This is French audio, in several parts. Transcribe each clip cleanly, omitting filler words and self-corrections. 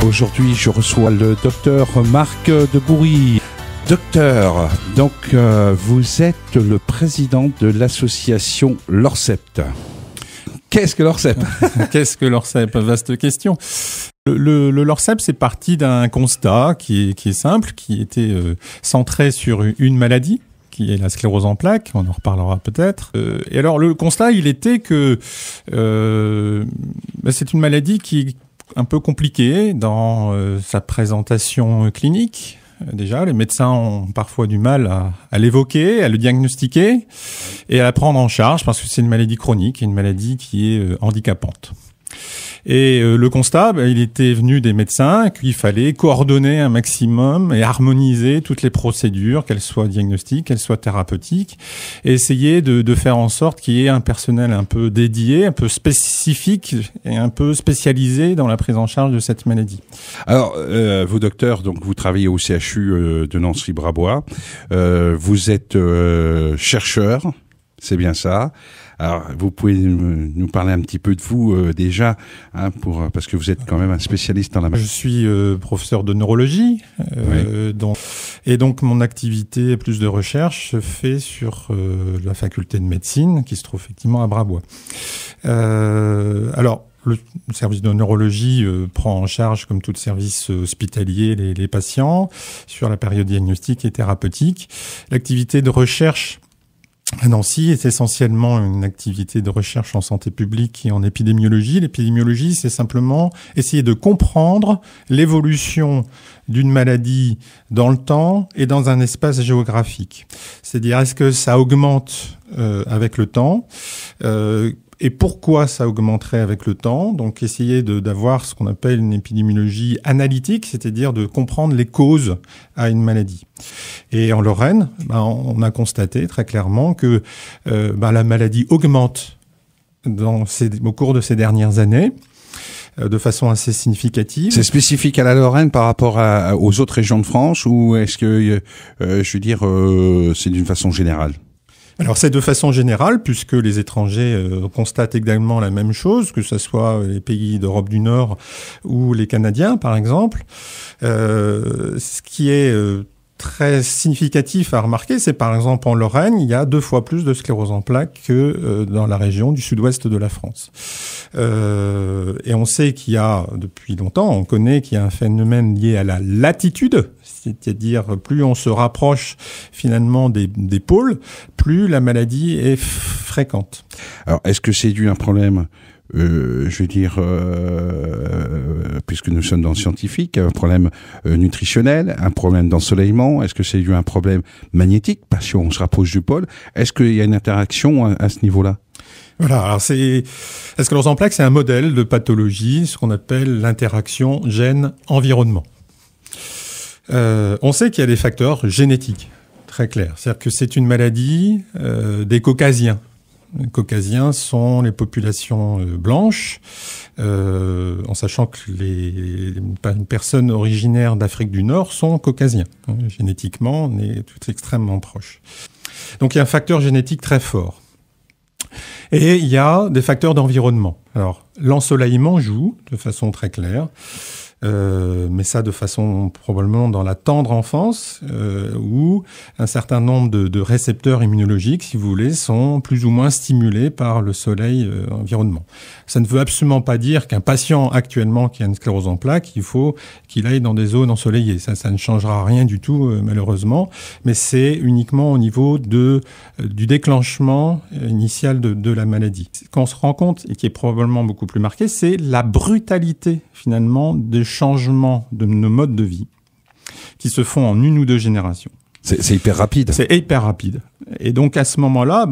Aujourd'hui, je reçois le docteur Marc de Boury. Docteur, donc vous êtes le président de l'association Lorcept. Qu'est-ce que Lorcept? Qu'est-ce que Lorcept? Vaste question. Le Lorcept, c'est parti d'un constat qui est simple, qui était centré sur une maladie, qui est la sclérose en plaques. On en reparlera peut-être. Et alors, le constat, il était que c'est une maladie qui est un peu compliquée dans sa présentation clinique. Déjà, les médecins ont parfois du mal à l'évoquer, à le diagnostiquer et à la prendre en charge parce que c'est une maladie chronique, une maladie qui est handicapante. Et le constat, il était venu des médecins qu'il fallait coordonner un maximum et harmoniser toutes les procédures, qu'elles soient diagnostiques, qu'elles soient thérapeutiques, et essayer de faire en sorte qu'il y ait un personnel un peu dédié, un peu spécifique et un peu spécialisé dans la prise en charge de cette maladie. Alors, vous docteur, donc vous travaillez au CHU de Nancy-Brabois, vous êtes chercheur, c'est bien ça. Alors, vous pouvez nous parler un petit peu de vous déjà, hein, parce que vous êtes quand même un spécialiste dans la maladie. Je suis professeur de neurologie, oui. donc mon activité plus de recherche se fait sur la faculté de médecine qui se trouve effectivement à Brabois. Alors, le service de neurologie prend en charge, comme tout service hospitalier, les patients sur la période diagnostique et thérapeutique. L'activité de recherche à Nancy est essentiellement une activité de recherche en santé publique et en épidémiologie. L'épidémiologie, c'est simplement essayer de comprendre l'évolution d'une maladie dans le temps et dans un espace géographique. C'est-à-dire, est-ce que ça augmente avec le temps et pourquoi ça augmenterait avec le temps? Donc, essayer d'avoir ce qu'on appelle une épidémiologie analytique, c'est-à-dire de comprendre les causes à une maladie. Et en Lorraine, on a constaté très clairement que la maladie augmente au cours de ces dernières années de façon assez significative. C'est spécifique à la Lorraine par rapport aux autres régions de France ou est-ce que, c'est d'une façon générale? Alors c'est de façon générale, puisque les étrangers constatent également la même chose, que ce soit les pays d'Europe du Nord ou les Canadiens, par exemple. Ce qui est très significatif à remarquer, c'est par exemple en Lorraine, il y a 2 fois plus de sclérose en plaques que dans la région du sud-ouest de la France. Et on sait qu'il y a, depuis longtemps, on connaît qu'il y a un phénomène lié à la latitude, c'est-à-dire plus on se rapproche finalement des pôles, plus la maladie est fréquente. Alors, est-ce que c'est dû à un problème puisque nous sommes dans le scientifique, un problème nutritionnel, un problème d'ensoleillement? Est-ce que c'est dû à un problème magnétique, parce qu'on se rapproche du pôle? Est-ce qu'il y a une interaction à ce niveau-là? Voilà, alors la sclérose en plaques, c'est un modèle de pathologie, ce qu'on appelle l'interaction gène-environnement. On sait qu'il y a des facteurs génétiques, très clairs. C'est-à-dire que c'est une maladie des Caucasiens. Les Caucasiens sont les populations blanches, en sachant que les personnes originaires d'Afrique du Nord sont caucasiens. Génétiquement, on est tout extrêmement proches. Donc il y a un facteur génétique très fort. Et il y a des facteurs d'environnement. Alors, l'ensoleillement joue de façon très claire. Mais ça de façon probablement dans la tendre enfance, où un certain nombre de récepteurs immunologiques, si vous voulez, sont plus ou moins stimulés par le soleil environnement. Ça ne veut absolument pas dire qu'un patient actuellement qui a une sclérose en plaques, il faut qu'il aille dans des zones ensoleillées. Ça ne changera rien du tout, malheureusement, mais c'est uniquement au niveau du déclenchement initial de la maladie. Ce qu'on se rend compte, et qui est probablement beaucoup plus marqué, c'est la brutalité, finalement, des changements de nos modes de vie qui se font en 1 ou 2 générations. C'est hyper rapide. C'est hyper rapide. Et donc, à ce moment-là,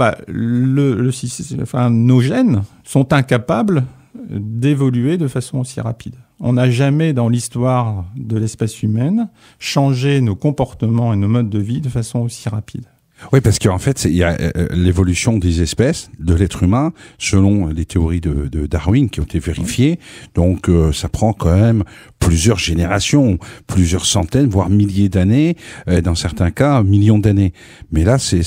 nos gènes sont incapables d'évoluer de façon aussi rapide. On n'a jamais, dans l'histoire de l'espèce humaine, changé nos comportements et nos modes de vie de façon aussi rapide. Oui, parce qu'en fait, il y a l'évolution des espèces, de l'être humain, selon les théories de Darwin qui ont été vérifiées. Donc, ça prend quand même plusieurs générations, plusieurs centaines, voire milliers d'années, dans certains cas, millions d'années. Mais là, c'est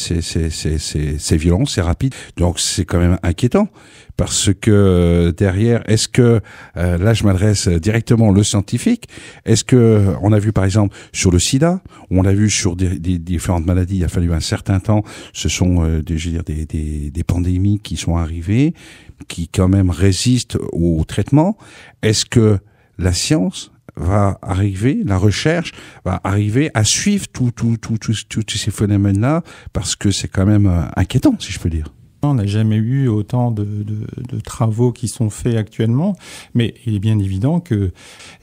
violent, c'est rapide. Donc, c'est quand même inquiétant. Parce que derrière, est-ce que là je m'adresse directement au scientifique, est-ce que on a vu par exemple sur le sida, on l'a vu sur des différentes maladies, il a fallu un certain temps, ce sont des pandémies qui sont arrivées, qui quand même résistent au traitement. Est-ce que la science va arriver, la recherche va arriver à suivre tous ces phénomènes-là, parce que c'est quand même inquiétant, si je peux dire. On n'a jamais eu autant de travaux qui sont faits actuellement, mais il est bien évident qu'il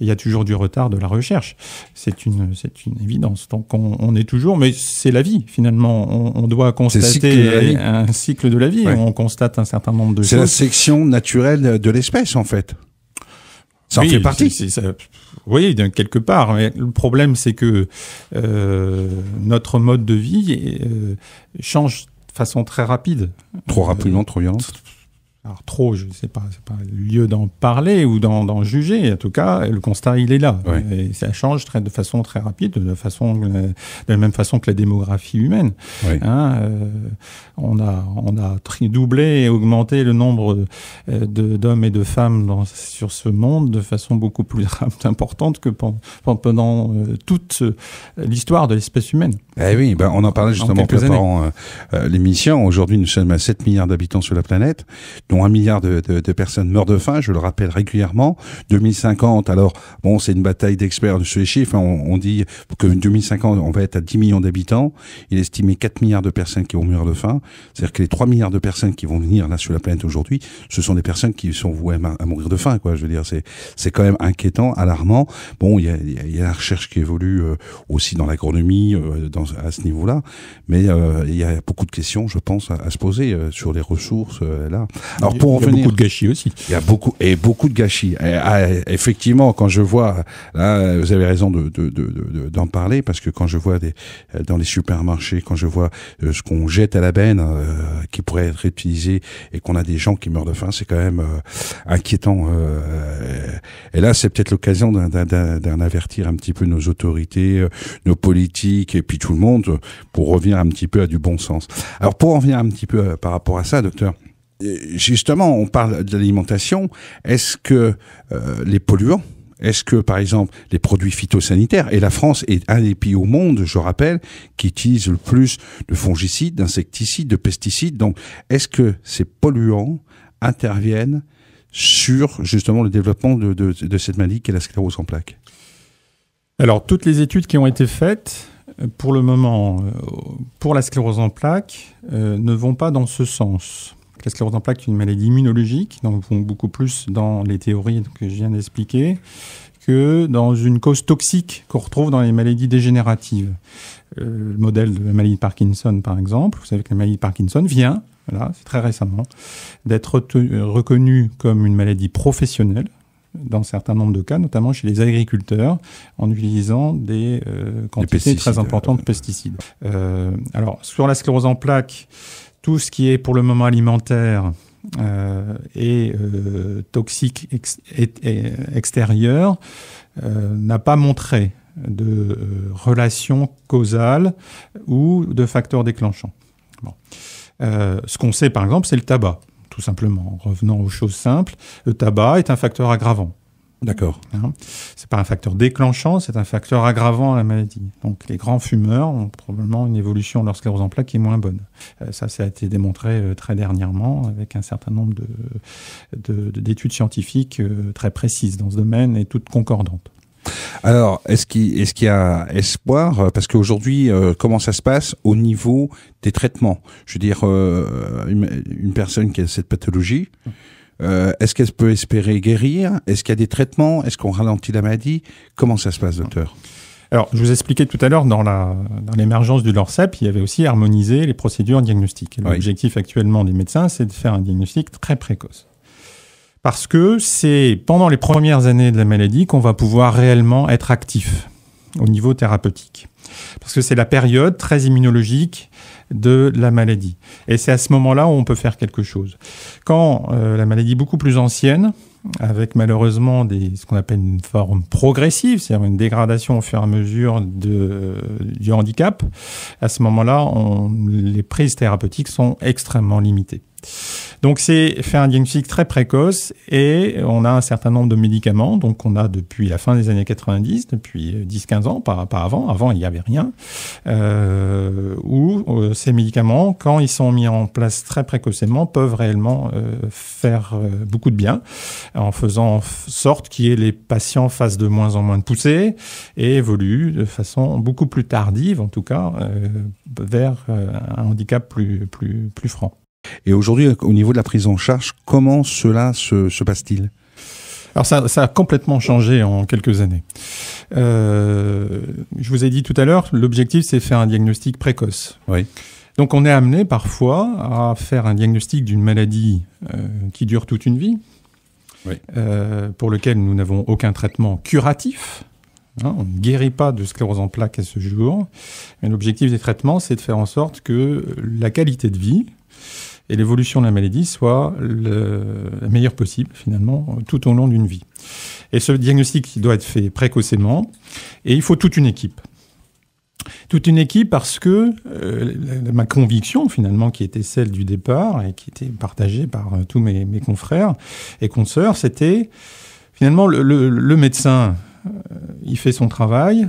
y a toujours du retard de la recherche. C'est une évidence. Donc on est toujours, mais c'est la vie finalement. On doit constater un cycle de la vie. Ouais. On constate un certain nombre de choses. C'est la sélection naturelle de l'espèce en fait. Ça en fait partie. Oui, quelque part. Mais le problème, c'est que notre mode de vie change façon très rapide. Trop rapidement, trop violente. Alors trop, je sais pas, c'est pas le lieu d'en parler ou d'en juger. En tout cas, le constat il est là. Ouais. Et ça change de façon très rapide, de la même façon que la démographie humaine. Ouais. On a doublé et augmenté le nombre d'hommes et de femmes sur ce monde de façon beaucoup plus importante que pendant toute l'histoire de l'espèce humaine. Eh oui, on en parlait justement en préparant l'émission. Aujourd'hui, nous sommes à 7 milliards d'habitants sur la planète, dont 1 milliard de personnes meurent de faim, je le rappelle régulièrement. 2050, alors, bon, c'est une bataille d'experts sur les chiffres. On dit que 2050, on va être à 10 millions d'habitants. Il est estimé 4 milliards de personnes qui vont mourir de faim. C'est-à-dire que les 3 milliards de personnes qui vont venir là sur la planète aujourd'hui, ce sont des personnes qui sont vouées à mourir de faim, quoi. Je veux dire, c'est quand même inquiétant, alarmant. Bon, il y a la recherche qui évolue aussi dans l'agronomie, à ce niveau-là. Mais il y a beaucoup de questions, je pense, à se poser sur les ressources là. Alors pour en venir, il y a beaucoup de gâchis aussi. Il y a beaucoup de gâchis. Effectivement, quand je vois, là, vous avez raison d'en parler, parce que quand je vois dans les supermarchés, quand je vois ce qu'on jette à la benne, qui pourrait être réutilisé, et qu'on a des gens qui meurent de faim, c'est quand même inquiétant. Et là, c'est peut-être l'occasion d'en avertir un petit peu nos autorités, nos politiques, et puis tout le monde, pour revenir un petit peu à du bon sens. Alors pour en venir un petit peu par rapport à ça, docteur, justement, on parle de l'alimentation. Est-ce que les polluants, est-ce que, par exemple, les produits phytosanitaires, et la France est un des pays au monde, je rappelle, qui utilise le plus de fongicides, d'insecticides, de pesticides. Donc, est-ce que ces polluants interviennent sur, justement, le développement de cette maladie qu'est la sclérose en plaques? Alors, toutes les études qui ont été faites, pour le moment, pour la sclérose en plaques, ne vont pas dans ce sens. La sclérose en plaques est une maladie immunologique, donc vont beaucoup plus dans les théories que je viens d'expliquer que dans une cause toxique qu'on retrouve dans les maladies dégénératives. Le modèle de la maladie de Parkinson, par exemple, vous savez que la maladie de Parkinson vient, voilà, c'est très récemment, d'être reconnue comme une maladie professionnelle dans un certain nombre de cas, notamment chez les agriculteurs, en utilisant des quantités très importantes de pesticides. Alors, sur la sclérose en plaques, tout ce qui est pour le moment alimentaire et toxique extérieur n'a pas montré de relation causale ou de facteur déclenchant. Bon. Ce qu'on sait par exemple, c'est le tabac, tout simplement. En revenant aux choses simples, le tabac est un facteur aggravant. D'accord. C'est pas un facteur déclenchant, c'est un facteur aggravant à la maladie. Donc les grands fumeurs ont probablement une évolution de leur sclérose en plaques qui est moins bonne. Ça a été démontré très dernièrement avec un certain nombre d'études scientifiques très précises dans ce domaine et toutes concordantes. Alors, est-ce qu'il y a espoir? Parce qu'aujourd'hui, comment ça se passe au niveau des traitements? Je veux dire, une personne qui a cette pathologie, est-ce qu'elle peut espérer guérir? Est-ce qu'il y a des traitements? Est-ce qu'on ralentit la maladie? Comment ça se passe, docteur? Alors, je vous expliquais tout à l'heure, dans l'émergence du LORCEP, il y avait aussi harmonisé les procédures diagnostiques. L'objectif actuellement des médecins, c'est de faire un diagnostic très précoce. Parce que c'est pendant les premières années de la maladie qu'on va pouvoir réellement être actif au niveau thérapeutique. Parce que c'est la période très immunologique de la maladie. Et c'est à ce moment-là où on peut faire quelque chose. Quand la maladie est beaucoup plus ancienne, avec malheureusement ce qu'on appelle une forme progressive, c'est-à-dire une dégradation au fur et à mesure du handicap, à ce moment-là, les prises thérapeutiques sont extrêmement limitées. Donc c'est faire un diagnostic très précoce et on a un certain nombre de médicaments, donc on a depuis la fin des années 90, depuis 10-15 ans, pas avant il n'y avait rien, où ces médicaments, quand ils sont mis en place très précocement, peuvent réellement faire beaucoup de bien, en faisant en sorte que les patients fassent de moins en moins de poussées et évoluent de façon beaucoup plus tardive, en tout cas, vers un handicap plus franc. Et aujourd'hui, au niveau de la prise en charge, comment cela se passe-t-il ? Alors ça a complètement changé en quelques années. Je vous ai dit tout à l'heure, l'objectif c'est faire un diagnostic précoce. Oui. Donc on est amené parfois à faire un diagnostic d'une maladie qui dure toute une vie, oui. Pour lequel nous n'avons aucun traitement curatif. On ne guérit pas de sclérose en plaques à ce jour. Mais l'objectif des traitements, c'est de faire en sorte que la qualité de vie et l'évolution de la maladie soit la meilleure possible, finalement, tout au long d'une vie. Et ce diagnostic doit être fait précocement, et il faut toute une équipe. Toute une équipe parce que ma conviction, finalement, qui était celle du départ, et qui était partagée par tous mes confrères et consoeurs, c'était, finalement, le médecin, il fait son travail.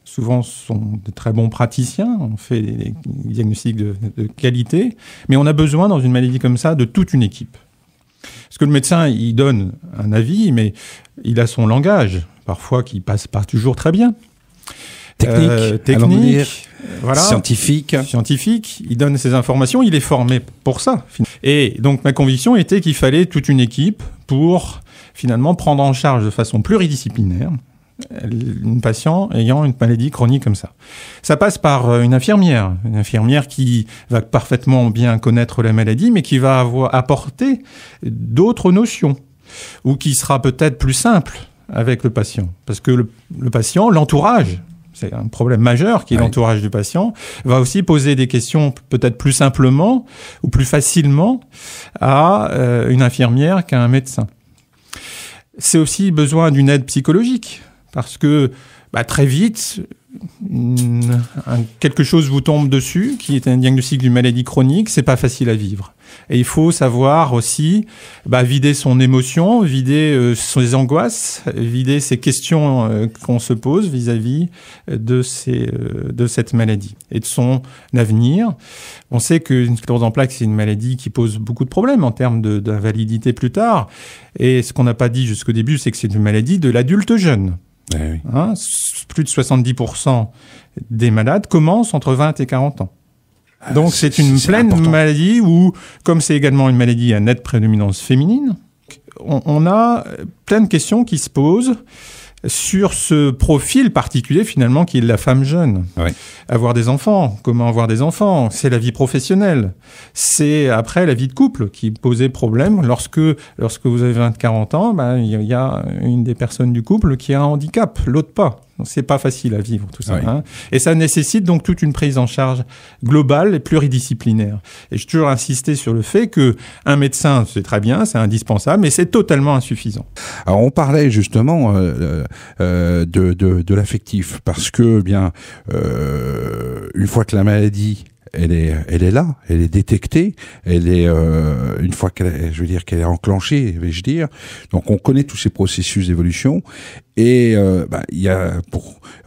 Souvent, ce sont de très bons praticiens, on fait des diagnostics de qualité, mais on a besoin, dans une maladie comme ça, de toute une équipe. Parce que le médecin, il donne un avis, mais il a son langage, parfois qui passe pas toujours très bien. Technique, voilà, scientifique, il donne ses informations, il est formé pour ça. Et donc, ma conviction était qu'il fallait toute une équipe pour, finalement, prendre en charge de façon pluridisciplinaire une patient ayant une maladie chronique comme ça. Ça passe par une infirmière qui va parfaitement bien connaître la maladie, mais qui va apporter d'autres notions, ou qui sera peut-être plus simple avec le patient. Parce que le patient, l'entourage, c'est un problème majeur qui est l'entourage du patient, va aussi poser des questions peut-être plus simplement ou plus facilement à une infirmière qu'à un médecin. C'est aussi besoin d'une aide psychologique. Parce que très vite, quelque chose vous tombe dessus, qui est un diagnostic d'une maladie chronique, c'est pas facile à vivre. Et il faut savoir aussi vider son émotion, vider ses angoisses, vider ses questions qu'on se pose vis-à-vis de cette maladie et de son avenir. On sait qu'une sclérose en plaques, c'est une maladie qui pose beaucoup de problèmes en termes d'invalidité plus tard. Et ce qu'on n'a pas dit jusqu'au début, c'est que c'est une maladie de l'adulte jeune. Oui. Plus de 70% des malades commencent entre 20 et 40 ans. Donc c'est une pleine important. Maladie où, comme c'est également une maladie à nette prédominance féminine, on a plein de questions qui se posent sur ce profil particulier finalement qui est de la femme jeune. Oui. Avoir des enfants, comment avoir des enfants, c'est la vie professionnelle. C'est après la vie de couple qui posait problème. Lorsque vous avez 20-40 ans, il y a une des personnes du couple qui a un handicap, l'autre pas. Donc, c'est pas facile à vivre tout ça. Oui. Et ça nécessite donc toute une prise en charge globale et pluridisciplinaire. Et j'ai toujours insisté sur le fait que un médecin, c'est très bien, c'est indispensable, mais c'est totalement insuffisant. Alors on parlait justement de l'affectif, parce que une fois que la maladie elle est là, elle est détectée, elle est une fois qu'elle est enclenchée, vais-je dire. Donc on connaît tous ces processus d'évolution et il y a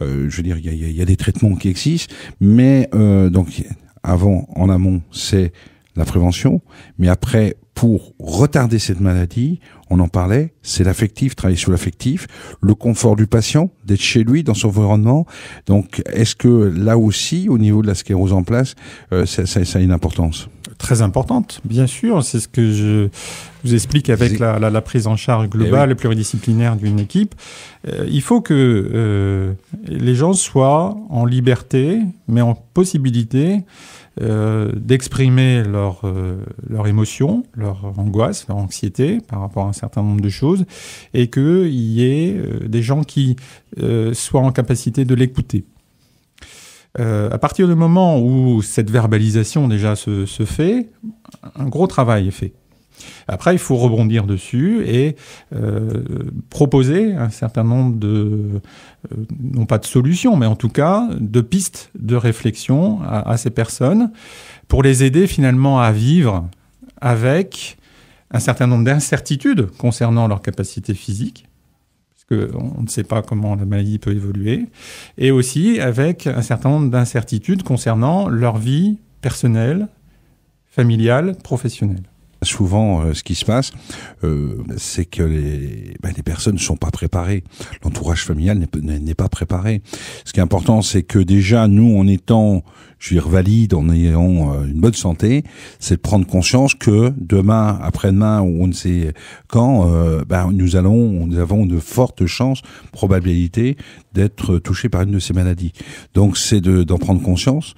il y a des traitements qui existent, mais donc en amont, c'est la prévention, mais après pour retarder cette maladie, on en parlait, c'est l'affectif, travailler sur l'affectif, le confort du patient, d'être chez lui, dans son environnement. Donc, est-ce que là aussi, au niveau de la sclérose en plaques, ça a une importance ? Très importante, bien sûr. C'est ce que je vous explique avec la prise en charge globale et pluridisciplinaire d'une équipe. Il faut que les gens soient en liberté, mais en possibilité d'exprimer leur émotion, leur angoisse, leur anxiété par rapport à un certain nombre de choses, et qu'il y ait des gens qui soient en capacité de l'écouter. À partir du moment où cette verbalisation déjà se fait, un gros travail est fait. Après, il faut rebondir dessus et proposer un certain nombre de, non pas de solutions, mais en tout cas de pistes de réflexion à ces personnes pour les aider finalement à vivre avec un certain nombre d'incertitudes concernant leur capacité physique, parce qu'on ne sait pas comment la maladie peut évoluer, et aussi avec un certain nombre d'incertitudes concernant leur vie personnelle, familiale, professionnelle. Souvent, ce qui se passe, c'est que les personnes ne sont pas préparées. L'entourage familial n'est pas préparé. Ce qui est important, c'est que déjà, nous, en étant, je veux dire, valides, en ayant une bonne santé, c'est de prendre conscience que demain, après-demain, ou on ne sait quand, nous avons de fortes chances, probabilités d'être touchés par une de ces maladies. Donc, c'est d'en prendre conscience,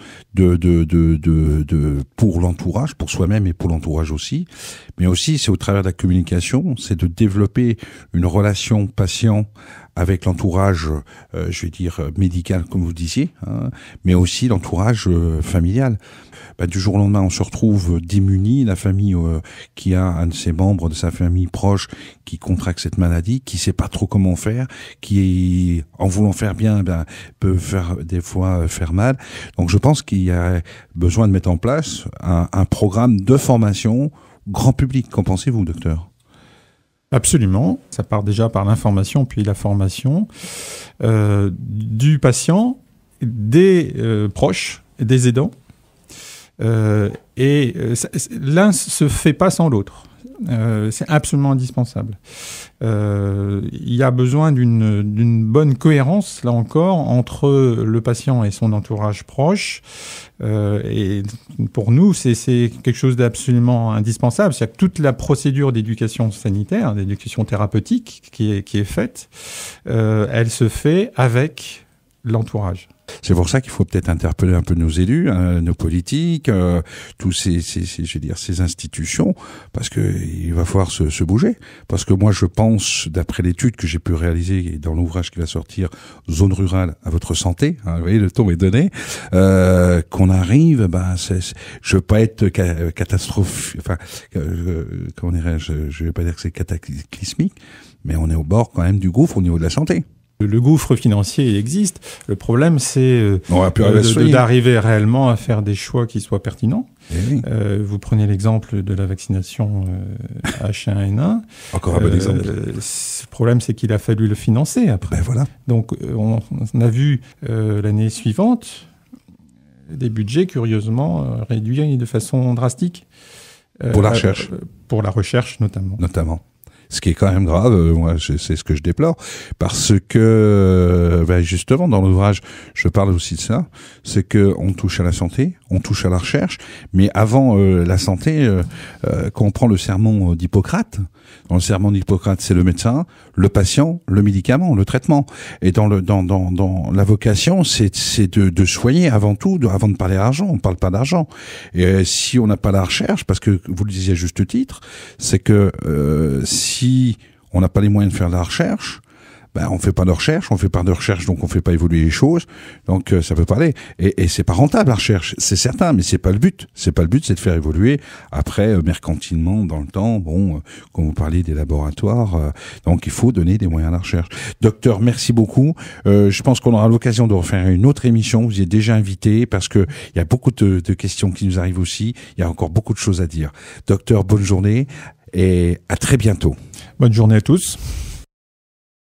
pour l'entourage, pour soi-même et pour l'entourage aussi. Mais aussi, c'est au travers de la communication, c'est de développer une relation patient avec l'entourage, je vais dire, médical, comme vous disiez, hein, mais aussi l'entourage familial. Du jour au lendemain, on se retrouve démuni, la famille qui a un de ses membres de sa famille proche qui contracte cette maladie, qui sait pas trop comment faire, qui, en voulant faire bien, peut des fois faire mal. Donc je pense qu'il y a besoin de mettre en place un programme de formation grand public. Qu'en pensez-vous, docteur ? Absolument. Ça part déjà par l'information, puis la formation du patient, des proches, des aidants. L'un se fait pas sans l'autre. C'est absolument indispensable. Il y a besoin d'une bonne cohérence, là encore, entre le patient et son entourage proche. Et pour nous, c'est quelque chose d'absolument indispensable. C'est-à-dire que toute la procédure d'éducation sanitaire, d'éducation thérapeutique qui est faite, elle se fait avec l'entourage. C'est pour ça qu'il faut peut-être interpeller un peu nos élus, nos politiques, tous ces institutions, parce que il va falloir se bouger. Parce que moi, je pense, d'après l'étude que j'ai pu réaliser dans l'ouvrage qui va sortir, Zone rurale à votre santé, hein, vous voyez, le ton est donné, qu'on arrive, je veux pas être catastrophique, enfin, comment dirais-je, je vais pas dire que c'est cataclysmique, mais on est au bord quand même du gouffre au niveau de la santé. Le gouffre financier, il existe. Le problème, c'est d'arriver réellement à faire des choix qui soient pertinents. Oui. Vous prenez l'exemple de la vaccination H1N1. Encore un bon exemple. Le problème, c'est qu'il a fallu le financer après. Voilà. Donc, on a vu l'année suivante des budgets curieusement réduits de façon drastique. Pour la recherche. Pour la recherche, notamment. Ce qui est quand même grave, moi, c'est ce que je déplore, parce que, justement, dans l'ouvrage, je parle aussi de ça, c'est que on touche à la santé, on touche à la recherche, mais avant la santé, quand on prend le serment d'Hippocrate, dans le serment d'Hippocrate, c'est le médecin, le patient, le médicament, le traitement. Et dans la vocation, c'est de soigner avant tout, avant de parler d'argent. On parle pas d'argent. Et si on n'a pas la recherche, parce que vous le disiez à juste titre, c'est que si on n'a pas les moyens de faire de la recherche, on fait pas de recherche, donc on fait pas évoluer les choses, donc ça peut pas aller. Et c'est pas rentable la recherche, c'est certain, mais c'est pas le but. C'est de faire évoluer après mercantilement dans le temps. Bon, quand vous parlez des laboratoires, donc il faut donner des moyens à la recherche. Docteur, merci beaucoup. Je pense qu'on aura l'occasion de refaire une autre émission. Vous y êtes déjà invité parce que il y a beaucoup de questions qui nous arrivent aussi. Il y a encore beaucoup de choses à dire. Docteur, bonne journée et à très bientôt. Bonne journée à tous.